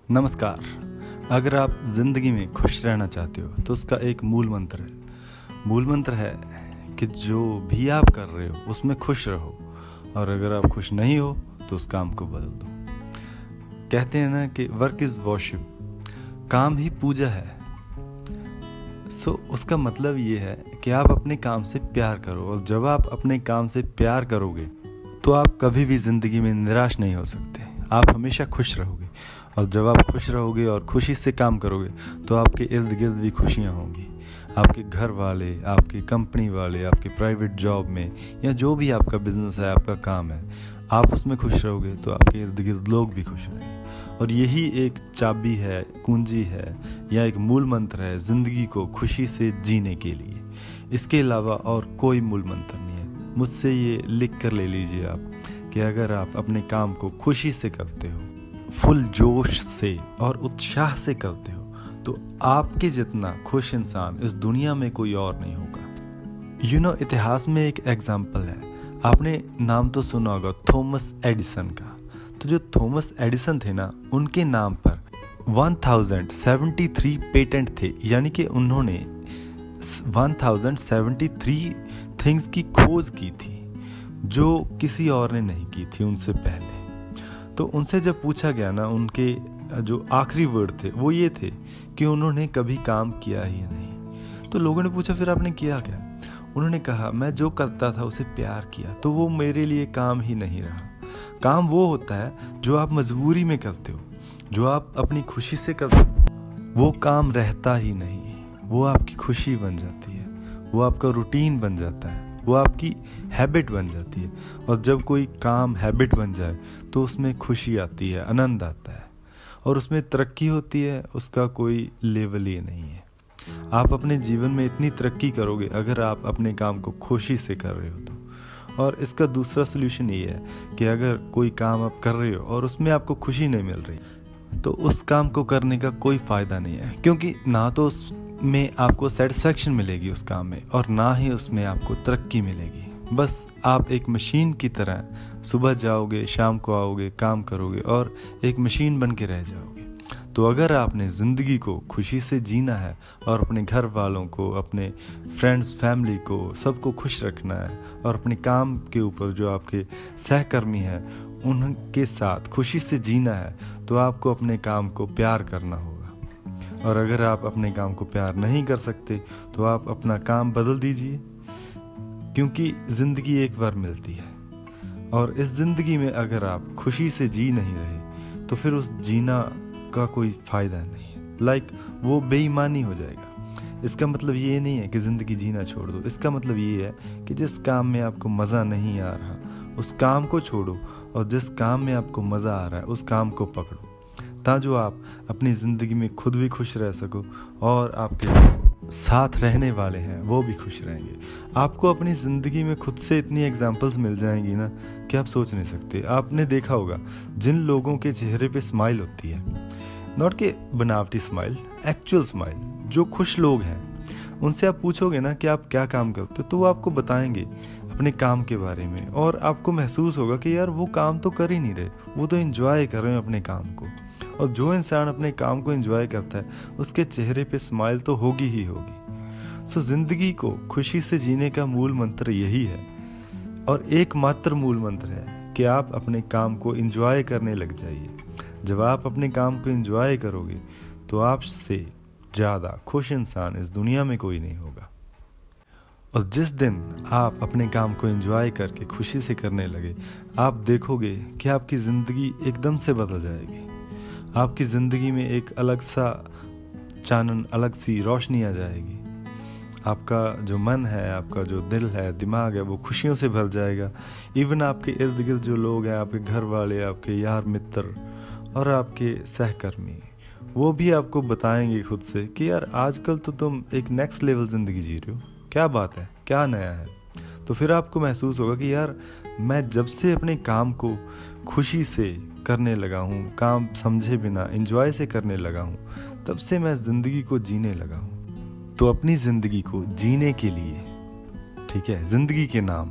नमस्कार। अगर आप ज़िंदगी में खुश रहना चाहते हो तो उसका एक मूल मंत्र है। मूल मंत्र है कि जो भी आप कर रहे हो उसमें खुश रहो, और अगर आप खुश नहीं हो तो उस काम को बदल दो। कहते हैं ना कि वर्क इज़ वर्शिप, काम ही पूजा है। उसका मतलब ये है कि आप अपने काम से प्यार करो, और जब आप अपने काम से प्यार करोगे तो आप कभी भी ज़िंदगी में निराश नहीं हो सकते। आप हमेशा खुश रहोगे, और जब आप खुश रहोगे और खुशी से काम करोगे तो आपके इर्द गिर्द भी खुशियाँ होंगी। आपके घर वाले, आपकी कंपनी वाले, आपके प्राइवेट जॉब में, या जो भी आपका बिजनेस है, आपका काम है, आप उसमें खुश रहोगे तो आपके इर्द गिर्द लोग भी खुश रहेंगे। और यही एक चाबी है, कुंजी है, या एक मूल मंत्र है ज़िंदगी को खुशी से जीने के लिए। इसके अलावा और कोई मूल मंत्र नहीं है। मुझसे ये लिख कर ले लीजिए आप कि अगर आप अपने काम को खुशी से करते हो, फुल जोश से और उत्साह से करते हो, तो आपके जितना खुश इंसान इस दुनिया में कोई और नहीं होगा। इतिहास में एक एग्जाम्पल है, आपने नाम तो सुना होगा थॉमस एडिसन का। तो जो थॉमस एडिसन थे ना, उनके नाम पर 1073 पेटेंट थे, यानी कि उन्होंने 1073 थिंग्स की खोज की थी जो किसी और ने नहीं की थी उनसे पहले। तो उनसे जब पूछा गया ना, उनके जो आखिरी वर्ड थे वो ये थे कि उन्होंने कभी काम किया ही नहीं। तो लोगों ने पूछा फिर आपने किया क्या? उन्होंने कहा मैं जो करता था उसे प्यार किया, तो वो मेरे लिए काम ही नहीं रहा। काम वो होता है जो आप मजबूरी में करते हो, जो आप अपनी खुशी से करते हो। वो काम रहता ही नहीं, वो आपकी खुशी बन जाती है, वो आपका रूटीन बन जाता है, वो आपकी हैबिट बन जाती है। और जब कोई काम हैबिट बन जाए तो उसमें खुशी आती है, आनंद आता है, और उसमें तरक्की होती है, उसका कोई लेवल ही नहीं है। आप अपने जीवन में इतनी तरक्की करोगे अगर आप अपने काम को खुशी से कर रहे हो तो। और इसका दूसरा सलूशन ये है कि अगर कोई काम आप कर रहे हो और उसमें आपको खुशी नहीं मिल रही तो उस काम को करने का कोई फ़ायदा नहीं है, क्योंकि ना तो में आपको सेटिस्फैक्शन मिलेगी उस काम में, और ना ही उसमें आपको तरक्की मिलेगी। बस आप एक मशीन की तरह सुबह जाओगे, शाम को आओगे, काम करोगे और एक मशीन बन के रह जाओगे। तो अगर आपने ज़िंदगी को खुशी से जीना है और अपने घर वालों को, अपने फ्रेंड्स, फैमिली को, सबको खुश रखना है, और अपने काम के ऊपर जो आपके सहकर्मी हैं उनके साथ खुशी से जीना है, तो आपको अपने काम को प्यार करना होगा। और अगर आप अपने काम को प्यार नहीं कर सकते तो आप अपना काम बदल दीजिए, क्योंकि ज़िंदगी एक बार मिलती है, और इस ज़िंदगी में अगर आप खुशी से जी नहीं रहे तो फिर उस जीना का कोई फ़ायदा नहीं है। वो बेईमानी हो जाएगा। इसका मतलब ये नहीं है कि ज़िंदगी जीना छोड़ दो। इसका मतलब ये है कि जिस काम में आपको मज़ा नहीं आ रहा उस काम को छोड़ो, और जिस काम में आपको मज़ा आ रहा है उस काम को पकड़ो, ताकि आप अपनी ज़िंदगी में खुद भी खुश रह सको और आपके साथ रहने वाले हैं वो भी खुश रहेंगे। आपको अपनी ज़िंदगी में खुद से इतनी एग्जांपल्स मिल जाएंगी ना कि आप सोच नहीं सकते। आपने देखा होगा जिन लोगों के चेहरे पे स्माइल होती है, नॉट के बनावटी स्माइल, एक्चुअल स्माइल, जो खुश लोग हैं, उनसे आप पूछोगे ना कि आप क्या काम करते हो, तो वो आपको बताएंगे अपने काम के बारे में, और आपको महसूस होगा कि यार वो काम तो कर ही नहीं रहे, वो तो एंजॉय कर रहे हैं अपने काम को। और जो इंसान अपने काम को एंजॉय करता है उसके चेहरे पे स्माइल तो होगी ही होगी। ज़िंदगी को खुशी से जीने का मूल मंत्र यही है, और एकमात्र मूल मंत्र है कि आप अपने काम को एंजॉय करने लग जाइए। जब आप अपने काम को एंजॉय करोगे तो आपसे ज़्यादा खुश इंसान इस दुनिया में कोई नहीं होगा। और जिस दिन आप अपने काम को एंजॉय करके खुशी से करने लगे, आप देखोगे कि आपकी ज़िंदगी एकदम से बदल जाएगी। आपकी ज़िंदगी में एक अलग सा चानन, अलग सी रोशनी आ जाएगी। आपका जो मन है, आपका जो दिल है, दिमाग है, वो खुशियों से भर जाएगा। इवन आपके इर्द गिर्द जो लोग हैं, आपके घर वाले, आपके यार मित्र और आपके सहकर्मी, वो भी आपको बताएंगे खुद से कि यार आजकल तो तुम एक नेक्स्ट लेवल ज़िंदगी जी रहे हो, क्या बात है, क्या नया है। तो फिर आपको महसूस होगा कि यार मैं जब से अपने काम को खुशी से करने लगा हूँ, काम समझे बिना एंजॉय से करने लगा हूँ, तब से मैं ज़िंदगी को जीने लगा हूँ। तो अपनी ज़िंदगी को जीने के लिए, ठीक है, ज़िंदगी के नाम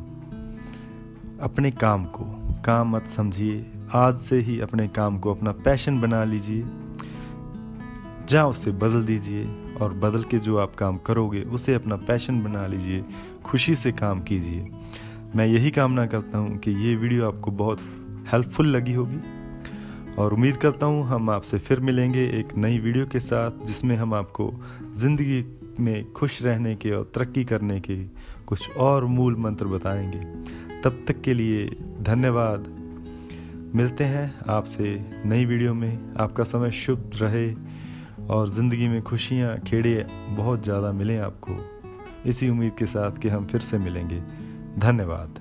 अपने काम को काम मत समझिए। आज से ही अपने काम को अपना पैशन बना लीजिए। जहाँ उसे बदल दीजिए और बदल के जो आप काम करोगे उसे अपना पैशन बना लीजिए, खुशी से काम कीजिए। मैं यही कामना करता हूँ कि ये वीडियो आपको बहुत हेल्पफुल लगी होगी और उम्मीद करता हूँ हम आपसे फिर मिलेंगे एक नई वीडियो के साथ, जिसमें हम आपको ज़िंदगी में खुश रहने के और तरक्की करने के कुछ और मूल मंत्र बताएंगे। तब तक के लिए धन्यवाद। मिलते हैं आपसे नई वीडियो में। आपका समय शुभ रहे और ज़िंदगी में खुशियाँ खेड़े बहुत ज़्यादा मिलें आपको, इसी उम्मीद के साथ कि हम फिर से मिलेंगे। धन्यवाद।